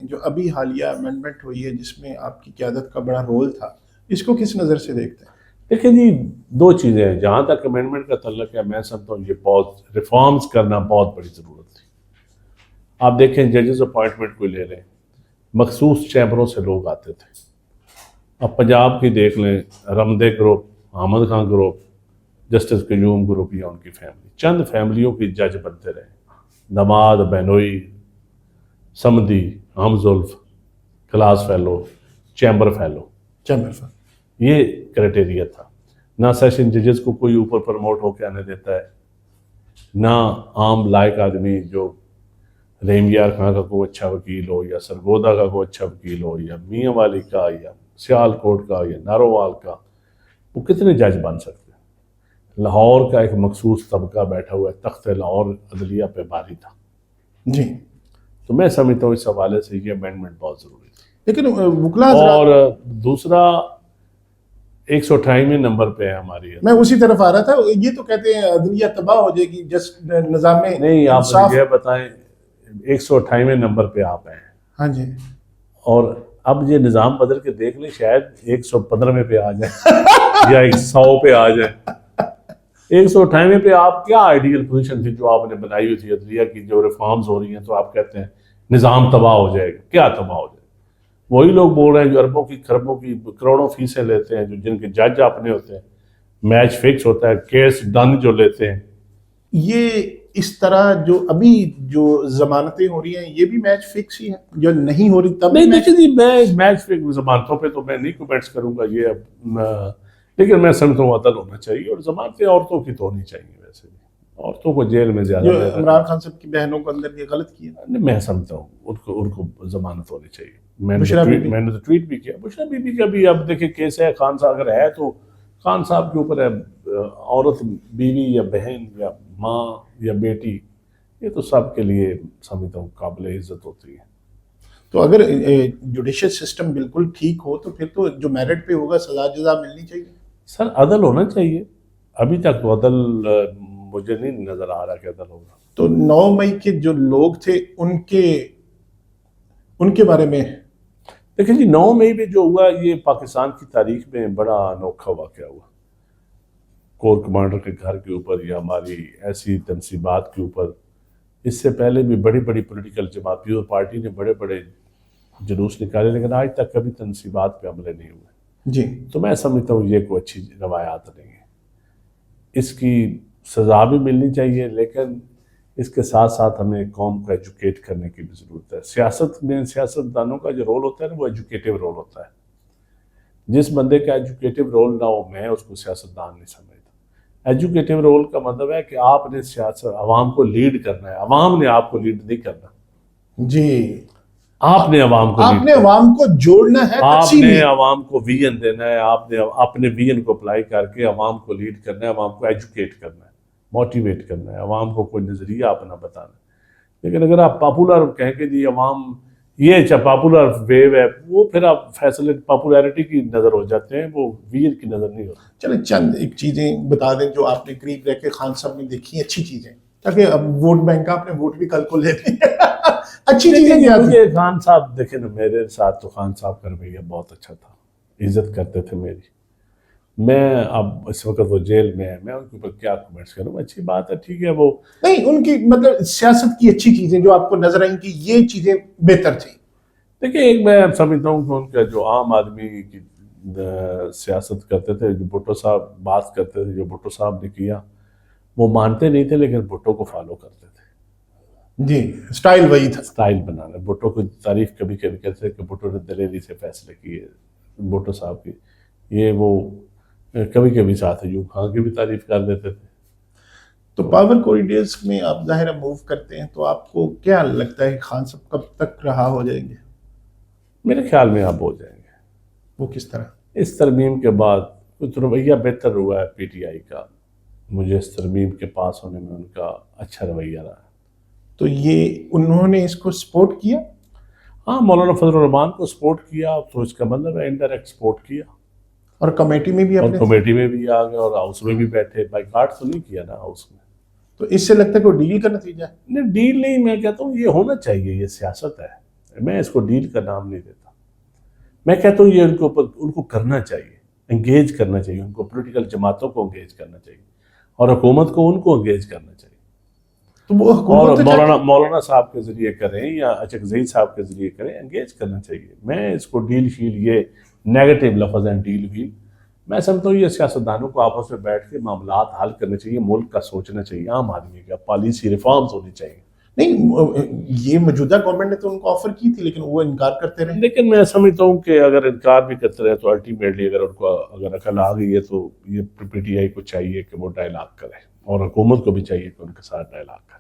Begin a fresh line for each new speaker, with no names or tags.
جو ابھی حالیہ امینڈمنٹ ہوئی ہے جس میں آپ کی قیادت کا بڑا رول تھا، اس کو کس نظر سے دیکھتے ہیں؟
دیکھیں جی، دو چیزیں ہیں. جہاں تک امینڈمنٹ کا تعلق ہے، میں سمجھتا ہوں یہ بہت ریفارمز کرنا بہت بڑی ضرورت تھی. آپ دیکھیں ججز اپوائنٹمنٹ کو لے لیں، مخصوص چیمبروں سے لوگ آتے تھے. اب پنجاب کی دیکھ لیں، Ramday group, Ahmad Khan group, justice Qayyum group یا ان کی فیملی، چند فیملیوں کی جج بنتے رہے. دماد، بینوئی، سمدی، ہم زلف، کلاس فیلو، چیمبر فیلو، یہ کرائٹیریا تھا. نہ سیشن ججز کو کوئی اوپر پروموٹ ہو کے آنے دیتا ہے، نہ عام لائق آدمی جو رحیم یار خان کا کوئی اچھا وکیل ہو، یا سرگودا کا کوئی اچھا وکیل ہو، یا میاں والی کا، یا سیال کوٹ کا، یا نارووال کا، وہ کتنے جج بن سکتے ہیں؟ لاہور کا ایک مخصوص طبقہ بیٹھا ہوا ہے، تخت لاہور عدلیہ پہ باری تھا.
جی،
تو میں سمجھتا ہوں اس حوالے سے یہ امینڈمنٹ بہت ضروری تھی.
لیکن وکلا
اور دوسرا 128ویں نمبر پہ ہے ہماری.
میں اسی طرف آ رہا تھا. یہ تو کہتے ہیں عدلیہ تباہ ہو جائے گی، جس نظام میں
نہیں، آپ مجھے یہ بتائیں، 128ویں نمبر پہ آپ ہیں.
ہاں جی.
اور اب یہ نظام بدل کے دیکھ لیں، شاید 115ویں پہ آ جائیں یا 100 پہ آ جائیں. 128ویں پہ آپ کیا آئیڈیل پوزیشن تھی جو آپ نے بنائی ہوئی تھی عدلیہ کی؟ جو ریفارمز ہو رہی ہیں تو آپ کہتے ہیں نظام تباہ ہو جائے گا. کیا تباہ ہو جائے گا؟ وہی لوگ بول رہے ہیں جو اربوں کی، کھربوں کی، کروڑوں فیسیں لیتے ہیں، جو جن کے جج اپنے ہوتے ہیں، میچ فکس ہوتا ہے، کیس ڈن جو لیتے ہیں.
یہ اس طرح جو ابھی جو ضمانتیں ہو رہی ہیں یہ بھی میچ فکس ہی ہے، جو نہیں ہو رہی تب
نہیں دیکھیں جی، میں میچ فکس ضمانتوں پہ تو میں نہیں کومنٹس کروں گا یہ اب، لیکن میں سمجھتا ہوں عدل ہونا چاہیے. اور ضمانتیں عورتوں کی تو ہونی چاہیے. ویسے بھی عورتوں کو جیل میں زیادہ
جو عمران خان صاحب کی بہنوں کو اندر یہ غلط کیا،
میں سمجھتا ہوں ان کو ضمانت ہونی چاہیے. میں نے تو ٹویٹ بھی کیا. بشرا بی بی کا بھی اب دیکھیں کیس ہے. خان صاحب اگر ہے تو خان صاحب کے اوپر ہے. عورت، بیوی یا بہن یا ماں یا بیٹی، یہ تو سب کے لیے سمجھتا ہوں قابل عزت ہوتی ہے.
تو اگر جوڈیشل سسٹم بالکل ٹھیک ہو تو پھر تو جو میرٹ پہ ہوگا سزا جزا ملنی چاہیے.
سر عدل ہونا چاہیے. ابھی تک تو عدل مجھے نہیں نظر آ رہا کہ عدل ہوگا.
تو 9 مئی کے جو لوگ تھے ان کے بارے میں
دیکھیں جی، 9 مئی میں جو ہوا یہ پاکستان کی تاریخ میں بڑا انوکھا واقعہ ہوا. کور کمانڈر کے گھر کے اوپر یا ہماری ایسی تنصیبات کے اوپر اس سے پہلے بھی بڑی بڑی پولیٹیکل جماعت، پیپلز پارٹی نے بڑے بڑے جلوس نکالے، لیکن آج تک کبھی تنصیبات پہ حملے نہیں ہوئے.
جی.
تو میں سمجھتا ہوں یہ کوئی اچھی روایات نہیں ہے. اس کی سزا بھی ملنی چاہیے، لیکن اس کے ساتھ ساتھ ہمیں قوم کو ایجوکیٹ کرنے کی بھی ضرورت ہے. سیاست میں سیاستدانوں کا جو رول ہوتا ہے نا، وہ ایجوکیٹو رول ہوتا ہے. جس بندے کا ایجوکیٹو رول نہ ہو، میں اس کو سیاستدان نہیں سمجھتا. ایجوکیٹو رول کا مطلب ہے کہ آپ نے سیاست عوام کو لیڈ کرنا ہے، عوام نے آپ کو لیڈ نہیں کرنا.
جی،
آپ نے عوام کو
آپ نے عوام کو جوڑنا ہے،
آپ نے عوام کو ویژن دینا ہے. آپ نے اپنے ویژن کو اپلائی کر کے عوام کو لیڈ کرنا ہے، عوام کو ایجوکیٹ کرنا ہے، موٹیویٹ کرنا ہے، عوام کو کوئی نظریہ اپنا بتانا ہے. لیکن اگر آپ پاپولر کہیں کہ جی عوام یہ پاپولر ویو ہے، وہ پھر آپ فیصلے پاپولیرٹی کی نظر ہو جاتے ہیں، وہ ویژن کی نظر نہیں ہوتی.
چلیں چند ایک چیزیں بتا دیں جو آپ نے قریب رہ کے خان صاحب نے دیکھی اچھی چیزیں، تاکہ اب ووٹ بینک کا آپ نے ووٹ بھی کل کو لے لیں. اچھی چیزیں کیا تھی؟
مجھے خان صاحب دیکھیں نا، میرے ساتھ تو خان صاحب کا رویہ بہت اچھا تھا، عزت کرتے تھے میری. میں اب اس وقت وہ جیل میں ہے، میں ان کے اوپر کیا کمنٹس کروں. اچھی بات ہے، ٹھیک ہے. وہ
نہیں، ان کی مطلب سیاست کی اچھی چیزیں جو آپ کو نظر آئیں کہ یہ چیزیں بہتر تھیں.
دیکھیں، ایک میں سمجھتا ہوں کہ ان کا جو عام آدمی کی سیاست کرتے تھے، جو بھٹو صاحب بات کرتے تھے، جو بھٹو صاحب نے کیا وہ مانتے نہیں تھے، لیکن بھٹو کو فالو کرتے تھے.
جی، سٹائل وہی تھا،
سٹائل بنانا. بھٹو کو تعریف کبھی کبھی کہتے ہیں کہ بھٹو نے دلیری سے فیصلے کیے. بھٹو صاحب کی یہ وہ کبھی کبھی ساتھ ایوب خان کی بھی تعریف کر دیتے تھے.
تو پاور کوریڈورز میں آپ ظاہر موو کرتے ہیں، تو آپ کو کیا لگتا ہے خان صاحب کب تک رہا ہو جائیں گے؟
میرے خیال میں اب ہو جائیں گے.
وہ کس طرح؟ اس
ترمیم کے بعد کچھ رویہ بہتر ہوا ہے پی ٹی آئی کا. مجھے اس ترمیم کے پاس ہونے میں ان کا اچھا رویہ رہا.
تو یہ انہوں نے اس کو سپورٹ کیا؟
ہاں، مولانا فضل الرحمان کو سپورٹ کیا، تو اس کا مطلب ہے انڈائریکٹ سپورٹ کیا.
اور کمیٹی میں بھی
کمیٹی میں بھی آ گئے اور ہاؤس میں بھی بیٹھے. بائیکاٹ تو نہیں کیا نا ہاؤس میں.
تو اس سے لگتا ہے کہ ڈیل کا نتیجہ ہے؟
نہیں، ڈیل نہیں. میں کہتا ہوں یہ ہونا چاہیے، یہ سیاست ہے. میں اس کو ڈیل کا نام نہیں دیتا. میں کہتا ہوں یہ ان کو کرنا چاہیے, انگیج کرنا چاہیے, ان کو پولیٹیکل جماعتوں کو انگیج کرنا چاہیے, اور حکومت کو ان کو انگیج کرنا چاہیے.
تو وہ
اور
حکومت
مولانا صاحب کے ذریعے کریں یا اچکزئی صاحب کے ذریعے کریں, انگیج کرنا چاہیے. میں اس کو ڈیل شیل, یہ نیگیٹو لفظ ہیں ڈیل ویل, میں سمجھتا ہوں یہ سیاستدانوں کو آپس میں بیٹھ کے معاملات حل کرنے چاہیے, ملک کا سوچنا چاہیے, عام آدمی کا پالیسی ریفارمز ہونی چاہیے.
نہیں, یہ موجودہ گورنمنٹ نے تو ان کو آفر کی تھی لیکن وہ انکار کرتے رہے.
لیکن میں سمجھتا ہوں کہ اگر انکار بھی کرتے رہے تو الٹیمیٹلی اگر ان کو اگر عقل آ گئی ہے تو یہ پی ٹی آئی کو چاہیے کہ وہ ڈائلاگ کرے, اور حکومت کو بھی چاہیے کہ ان کے ساتھ ڈائلاگ کرے.